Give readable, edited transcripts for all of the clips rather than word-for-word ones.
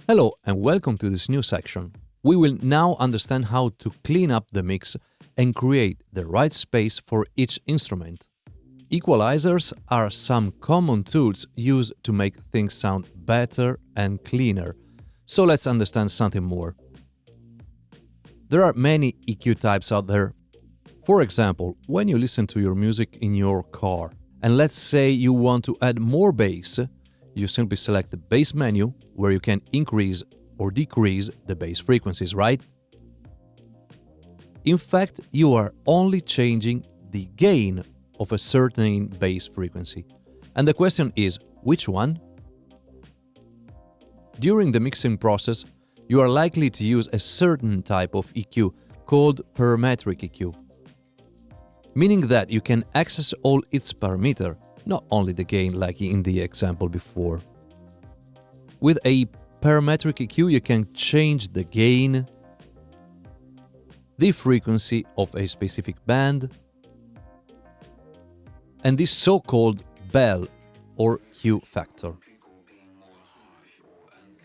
Hello and welcome to this new section. We will now understand how to clean up the mix and create the right space for each instrument. Equalizers are some common tools used to make things sound better and cleaner. So let's understand something more. There are many EQ types out there. For example, when you listen to your music in your car, and let's say you want to add more bass, you simply select the bass menu, where you can increase or decrease the bass frequencies, right? In fact, you are only changing the gain of a certain bass frequency. And the question is, which one? During the mixing process, you are likely to use a certain type of EQ called Parametric EQ, meaning that you can access all its parameters, not only the gain like in the example before. With a parametric EQ, you can change the gain, the frequency of a specific band, and this so-called bell or Q factor.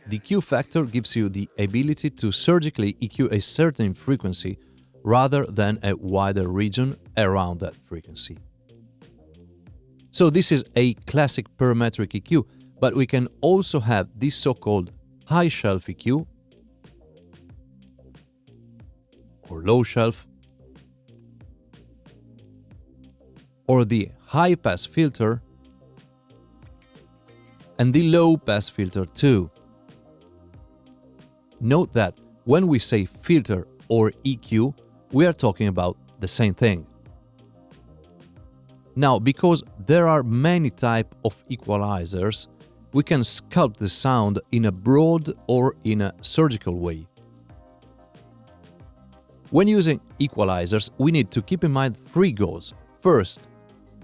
The Q factor gives you the ability to surgically EQ a certain frequency rather than a wider region around that frequency. So this is a classic parametric EQ, but we can also have this so-called high shelf EQ or low shelf, or the high pass filter and the low pass filter too. Note that when we say filter or EQ, we are talking about the same thing. Now, because there are many types of equalizers, we can sculpt the sound in a broad or in a surgical way. When using equalizers, we need to keep in mind 3 goals. First,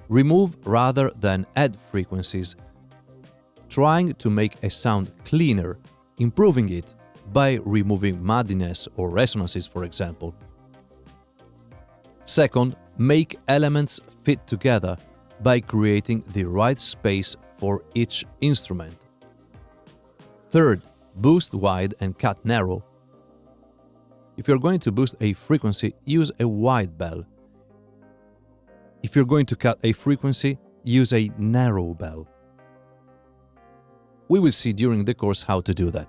remove rather than add frequencies, trying to make a sound cleaner, improving it by removing muddiness or resonances, for example. Second, make elements fit together by creating the right space for each instrument. Third, boost wide and cut narrow. If you're going to boost a frequency, use a wide bell. If you're going to cut a frequency, use a narrow bell. We will see during the course how to do that.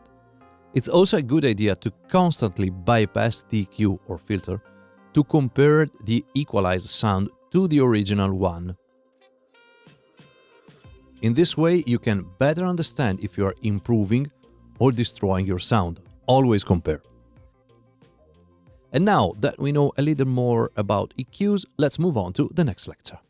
It's also a good idea to constantly bypass the EQ or filter to compare the equalized sound to the original one. In this way, you can better understand if you are improving or destroying your sound. Always compare. And now that we know a little more about EQs, let's move on to the next lecture.